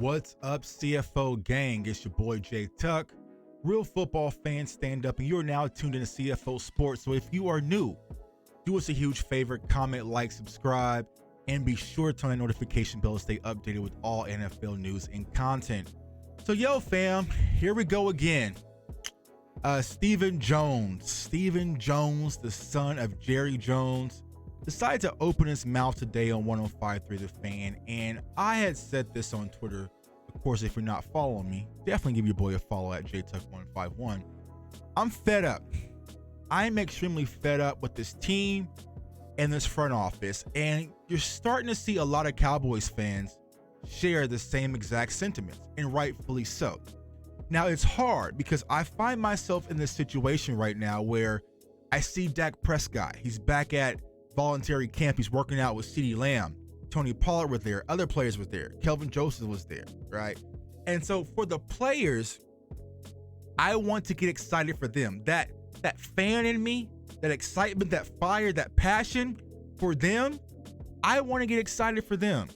What's up, CFO gang? It's your boy Jay Tuck. Real football fans, stand up, and you're now tuned into CFO Sports. So if you are new, do us a huge favor, comment, like, subscribe, and be sure to turn on the notification bell to stay updated with all NFL news and content. So yo fam, here we go again. Stephen Jones, the son of Jerry Jones, decided to open his mouth today on 105.3 The Fan, and I had said this on Twitter. Of course, if you're not following me, definitely give your boy a follow at JTuck151. I'm fed up. I'm extremely fed up with this team and this front office, and you're starting to see a lot of Cowboys fans share the same exact sentiments, and rightfully so. Now, it's hard because I find myself in this situation right now where I see Dak Prescott. He's back at voluntary camp. He's working out with CeeDee Lamb. Tony Pollard was there. Other players were there. Kelvin Joseph was there, right? And so for the players, I want to get excited for them. That fan in me, that excitement, that fire, that passion for them, I want to get excited for them.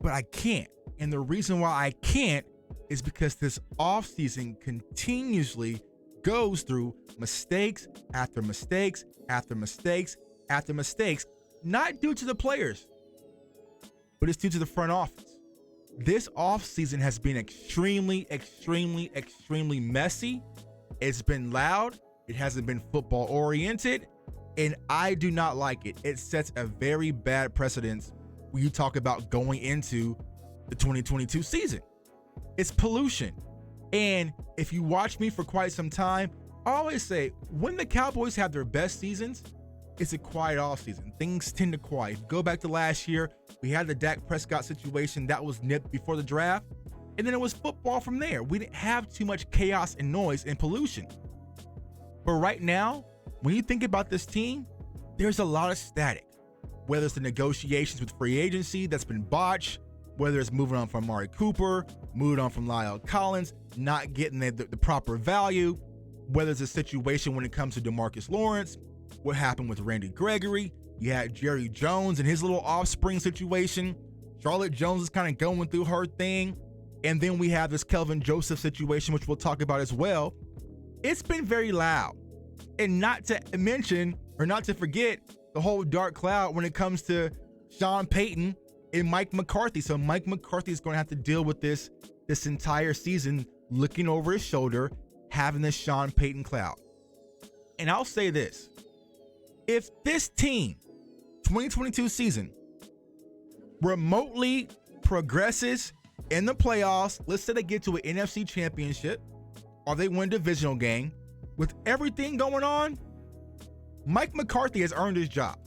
But I can't. And the reason why I can't is because this offseason continuously goes through mistakes after mistakes after mistakes after mistakes, not due to the players, but it's due to the front office. This offseason has been extremely messy. It's been loud. It hasn't been football oriented, and I do not like it. It sets a very bad precedence when you talk about going into the 2022 season. It's pollution. And if you watch me for quite some time, I always say when the Cowboys have their best seasons, it's a quiet offseason. Things tend to quiet. Go back to last year, we had the Dak Prescott situation that was nipped before the draft, and then it was football from there. We didn't have too much chaos and noise and pollution. But right now, when you think about this team, there's a lot of static. Whether it's the negotiations with free agency that's been botched, whether it's moving on from Amari Cooper, moving on from Lyle Collins, not getting the proper value, whether it's a situation when it comes to DeMarcus Lawrence, what happened with Randy Gregory, you had Jerry Jones and his little offspring situation, Charlotte Jones is kind of going through her thing, and then we have this Kelvin Joseph situation, which we'll talk about as well. It's been very loud. And not to mention, or not to forget, the whole dark cloud when it comes to Sean Payton and Mike McCarthy. So Mike McCarthy is going to have to deal with this entire season, looking over his shoulder, having this Sean Payton cloud. And I'll say this. If this team, 2022 season, remotely progresses in the playoffs, let's say they get to an NFC championship, or they win a divisional game, with everything going on, Mike McCarthy has earned his job.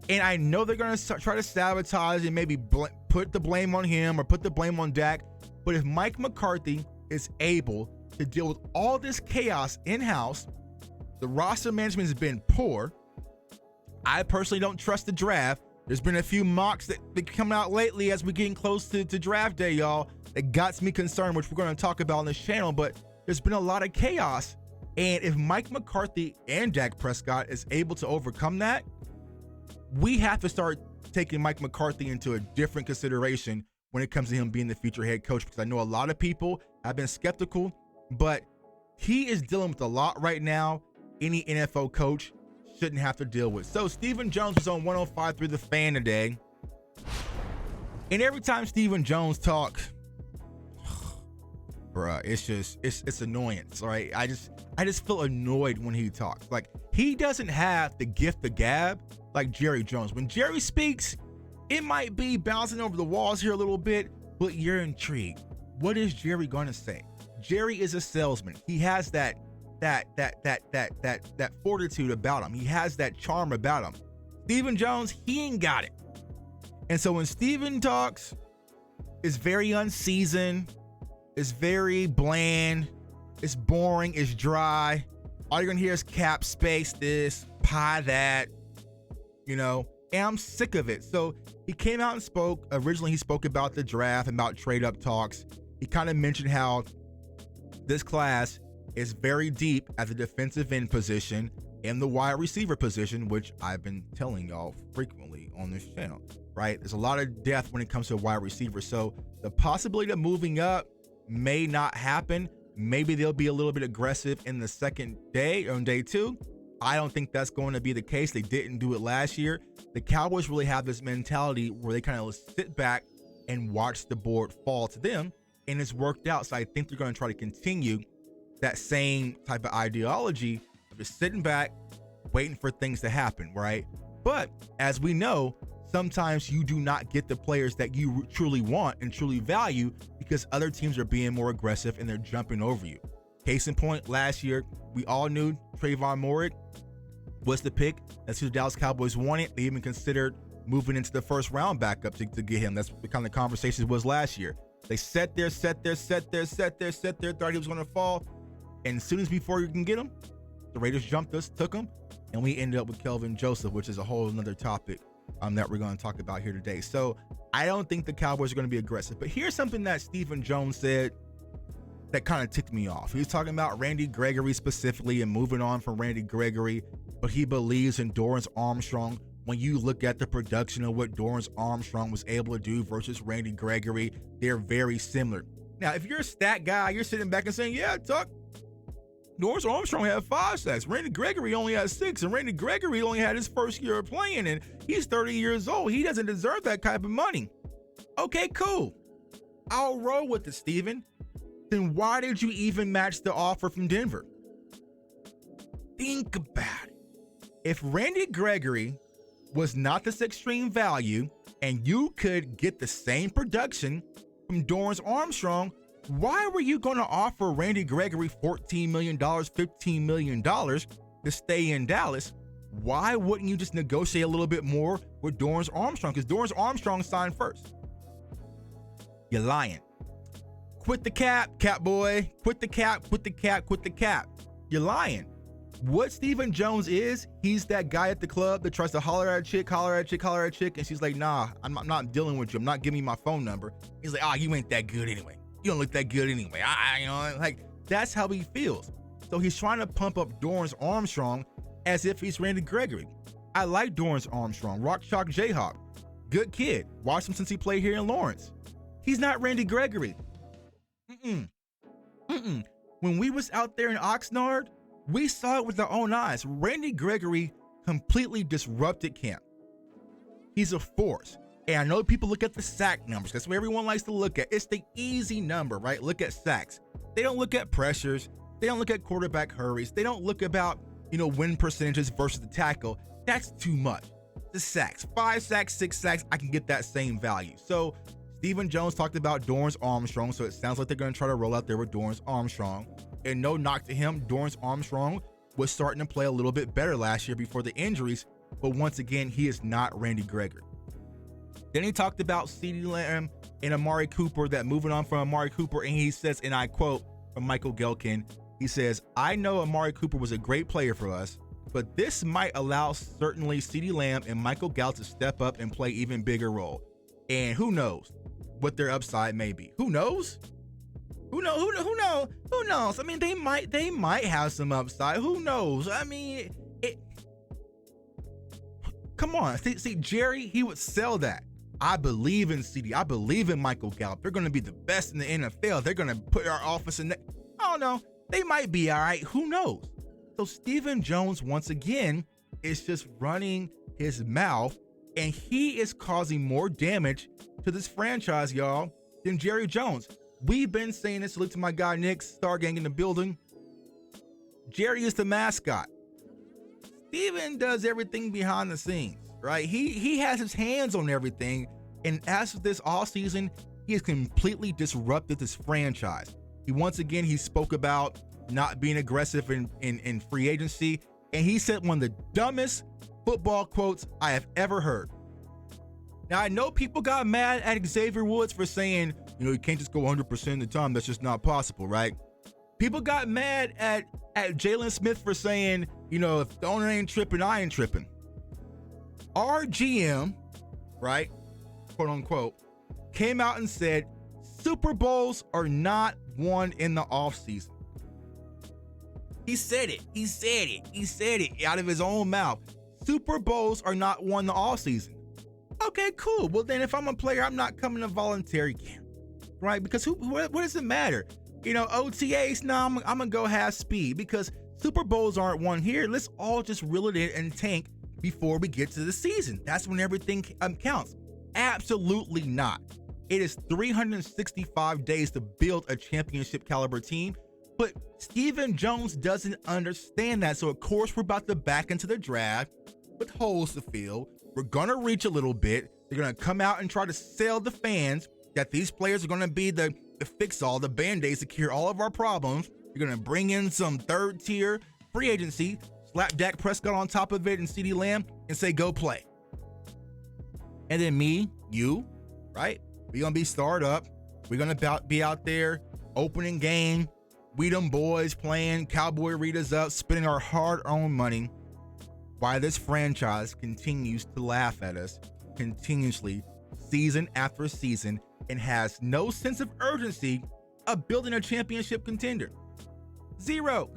And I know they're going to try to sabotage and maybe put the blame on him or put the blame on Dak. But if Mike McCarthy is able to deal with all this chaos in-house, the roster management has been poor. I personally don't trust the draft. There's been a few mocks that come out lately as we're getting close to draft day, y'all, that got me concerned, which we're going to talk about on this channel. But there's been a lot of chaos. And if Mike McCarthy and Dak Prescott is able to overcome that, we have to start taking Mike McCarthy into a different consideration when it comes to him being the future head coach, because I know a lot of people have been skeptical, but he is dealing with a lot right now any NFL coach shouldn't have to deal with. So Stephen Jones was on 105.3 The Fan today, and every time Stephen Jones talks, bruh, it's annoyance, right? I just feel annoyed when he talks. Like, he doesn't have the gift of gab like Jerry Jones. When Jerry speaks, it might be bouncing over the walls here a little bit, but you're intrigued. What is Jerry going to say? Jerry is a salesman. He has that fortitude about him. He has that charm about him. Stephen Jones, he ain't got it. And so when Stephen talks, it's very unseasoned. It's very bland. It's boring. It's dry. All you're going to hear is cap space this, pie that, and I'm sick of it. So he came out and spoke. Originally, he spoke about the draft, about trade-up talks. He kind of mentioned how this class is very deep at the defensive end position and the wide receiver position, which I've been telling y'all frequently on this channel. right? There's a lot of depth when it comes to a wide receiver. So the possibility of moving up may not happen. Maybe they'll be a little bit aggressive in the second day or on day 2. I don't think that's going to be the case. They didn't do it last year. The Cowboys really have this mentality where they kind of sit back and watch the board fall to them, and it's worked out. So I think they're going to try to continue that same type of ideology of just sitting back, waiting for things to happen, right? But as we know, sometimes you do not get the players that you truly want and truly value because other teams are being more aggressive and they're jumping over you. Case in point, last year, we all knew Trayvon Moehrig was the pick. That's who the Dallas Cowboys wanted. They even considered moving into the first round backup to get him. That's the kind of conversations was last year. They sat there, thought he was going to fall. And as soon as before you can get him, the Raiders jumped us, took him, and we ended up with Kelvin Joseph, which is a whole another topic that we're going to talk about here today. So I don't think the Cowboys are going to be aggressive. But here's something that Stephen Jones said that kind of ticked me off. He was talking about Randy Gregory specifically and moving on from Randy Gregory, but he believes in Dorrance Armstrong. When you look at the production of what Dorrance Armstrong was able to do versus Randy Gregory, they're very similar. Now, if you're a stat guy, you're sitting back and saying, yeah, Tuck, Dorrance Armstrong had 5 sacks. Randy Gregory only had 6, and Randy Gregory only had his first year of playing, and he's 30 years old. He doesn't deserve that type of money. Okay, cool. I'll roll with it, Steven. Then why did you even match the offer from Denver? Think about it. If Randy Gregory was not this extreme value and you could get the same production from Dorrance Armstrong, why were you going to offer Randy Gregory $14 million, $15 million to stay in Dallas? Why wouldn't you just negotiate a little bit more with Dorrance Armstrong? Because Dorrance Armstrong signed first. You're lying. Quit the cap, cap boy. Quit the cap, quit the cap, quit the cap. You're lying. What Stephen Jones is, he's that guy at the club that tries to holler at a chick, and she's like, nah, I'm not dealing with you. I'm not giving you my phone number. He's like, you ain't that good anyway. You don't look that good anyway. That's how he feels. So he's trying to pump up Dorrance Armstrong as if he's Randy Gregory. I like Dorrance Armstrong, Rock Chalk Jayhawk. Good kid. Watched him since he played here in Lawrence. He's not Randy Gregory. When we was out there in Oxnard, we saw it with our own eyes. Randy Gregory completely disrupted camp. He's a force. And I know people look at the sack numbers. That's what everyone likes to look at. It's the easy number, right? Look at sacks. They don't look at pressures. They don't look at quarterback hurries. They don't look about, win percentages versus the tackle. That's too much. The sacks, 5 sacks, 6 sacks, I can get that same value. So Stephen Jones talked about Dorrance Armstrong, so it sounds like they're going to try to roll out there with Dorrance Armstrong. And no knock to him, Dorrance Armstrong was starting to play a little bit better last year before the injuries, but once again, he is not Randy Gregory. Then he talked about CeeDee Lamb and Amari Cooper, that moving on from Amari Cooper, and he says, and I quote from Michael Gelkin, he says, I know Amari Cooper was a great player for us, but this might allow certainly CeeDee Lamb and Michael Gallup to step up and play even bigger role. And who knows what their upside may be. Who knows? Who knows? I mean, they might have some upside. Who knows? I mean, come on. See, Jerry, he would sell that. I believe in CD. I believe in Michael Gallup. They're going to be the best in the NFL. They're going to put our offense in. I don't know. They might be all right. Who knows? So Stephen Jones, once again, is just running his mouth, and he is causing more damage to this franchise, y'all, than Jerry Jones. We've been saying this. Look to my guy Nick, Star Gang in the building. Jerry is the mascot. Steven does everything behind the scenes, right? He has his hands on everything. And as for this offseason, he has completely disrupted this franchise. He spoke about not being aggressive in free agency. And he said one of the dumbest football quotes I have ever heard. Now, I know people got mad at Xavier Woods for saying, you can't just go 100% of the time. That's just not possible, right? People got mad at Jalen Smith for saying, if the owner ain't tripping, I ain't tripping. Our GM, right, quote unquote, came out and said Super Bowls are not won in the offseason. He said it out of his own mouth. Super Bowls are not won in the offseason. Okay, cool. Well, then if I'm a player, I'm not coming to voluntary camp, right? Because what does it matter? OTAs, I'm going to go half speed because Super Bowls aren't won here. Let's all just reel it in and tank before we get to the season. That's when everything counts. Absolutely not. It is 365 days to build a championship caliber team, but Stephen Jones doesn't understand that. So, of course, we're about to back into the draft with holes to fill. We're going to reach a little bit. They're going to come out and try to sell the fans that these players are going to be the fix-all, the Band-Aids to cure all of our problems. You're going to bring in some third-tier free agency, slap Dak Prescott on top of it and CeeDee Lamb and say, go play. And then me, you, right? We're going to be starred up. We're going to be out there, opening game, we them boys playing, Cowboy Rita's up, spending our hard-earned money while this franchise continues to laugh at us continuously, season after season, and has no sense of urgency of building a championship contender. Zero.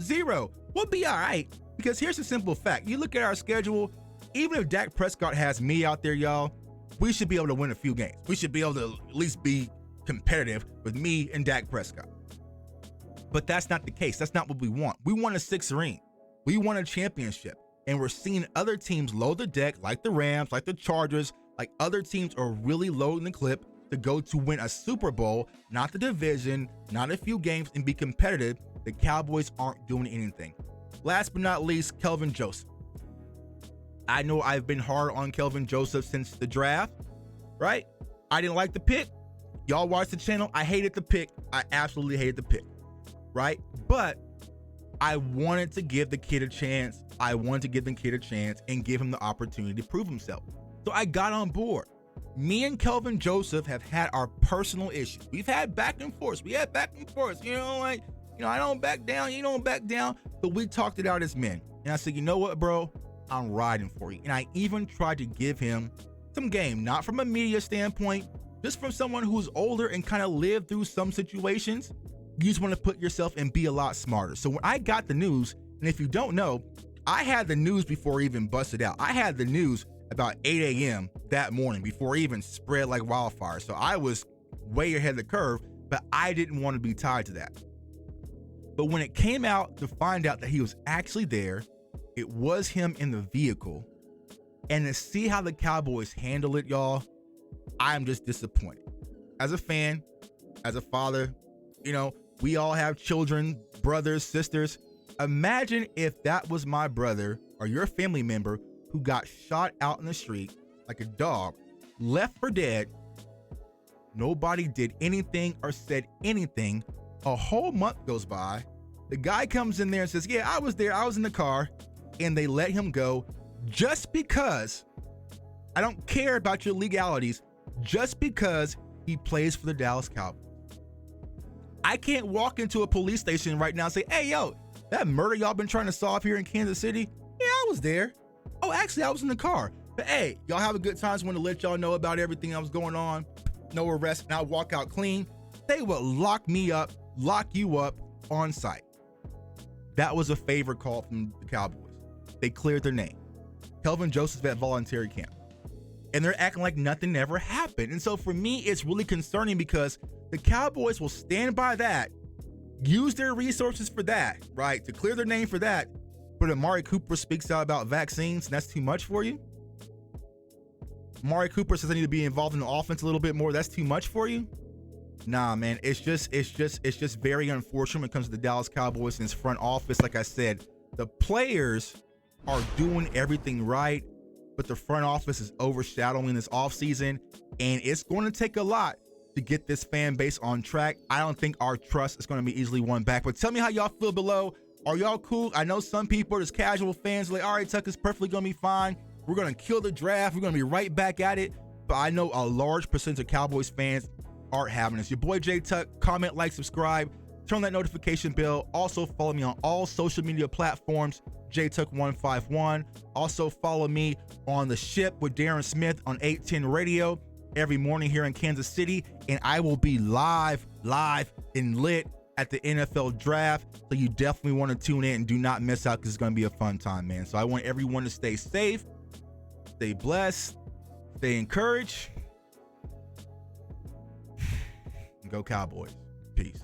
We'll be all right, because here's the simple fact. You look at our schedule, even if Dak Prescott has me out there, y'all, we should be able to win a few games. We should be able to at least be competitive with me and Dak Prescott. But that's not the case. That's not what we want. We want a 6 ring. We want a championship. And we're seeing other teams load the deck, like the Rams, like the Chargers, like other teams are really loading the clip to go to win a Super Bowl, not the division, not a few games, and be competitive. The Cowboys aren't doing anything. Last but not least, Kelvin Joseph. I know I've been hard on Kelvin Joseph since the draft, right? I didn't like the pick. Y'all watch the channel. I hated the pick. I absolutely hated the pick, right? But I wanted to give the kid a chance. I wanted to give the kid a chance and give him the opportunity to prove himself. So I got on board. Me and Kelvin Joseph have had our personal issues. We've had back and forth. I don't back down. You don't back down. But we talked it out as men. And I said, you know what, bro? I'm riding for you. And I even tried to give him some game, not from a media standpoint, just from someone who's older and kind of lived through some situations. You just want to put yourself and be a lot smarter. So when I got the news, and if you don't know, I had the news before it even busted out. I had the news about 8 a.m. that morning before it even spread like wildfire. So I was way ahead of the curve, but I didn't want to be tied to that. But when it came out to find out that he was actually there, it was him in the vehicle, and to see how the Cowboys handle it, y'all, I'm just disappointed. As a fan, as a father, we all have children, brothers, sisters. Imagine if that was my brother or your family member who got shot out in the street like a dog, left for dead. Nobody did anything or said anything. A whole month goes by. The guy comes in there and says, yeah, I was there. I was in the car. And they let him go just because, I don't care about your legalities, just because he plays for the Dallas Cowboys. I can't walk into a police station right now and say, hey, yo, that murder y'all been trying to solve here in Kansas City? Yeah, I was there. Oh, actually, I was in the car. But hey, y'all have a good time. Just want to let y'all know about everything that was going on. No arrest, and I'll walk out clean. They will lock me up, lock you up on site. That was a favor call from the Cowboys. They cleared their name. Kelvin Joseph at voluntary camp. And they're acting like nothing ever happened. And so for me, it's really concerning because the Cowboys will stand by that, use their resources for that, right? To clear their name for that. But Amari Cooper speaks out about vaccines, and that's too much for you? Amari Cooper says I need to be involved in the offense a little bit more. That's too much for you? Nah, man. It's just very unfortunate when it comes to the Dallas Cowboys and its front office. Like I said, the players are doing everything right, but the front office is overshadowing this offseason, and it's going to take a lot to get this fan base on track. I don't think our trust is going to be easily won back. But tell me how y'all feel below. Are y'all cool? I know some people are just casual fans like, all right, Tuck is perfectly going to be fine. We're going to kill the draft. We're going to be right back at it. But I know a large percentage of Cowboys fans aren't having this. Your boy J Tuck. Comment, like, subscribe. Turn on that notification bell. Also follow me on all social media platforms. JTuck151. Also follow me on The Ship with Darren Smith on 810 Radio every morning here in Kansas City. And I will be live and lit at the NFL draft. So you definitely want to tune in and do not miss out because it's going to be a fun time, man. So I want everyone to stay safe, stay blessed, Stay encouraged. Go Cowboys. Peace.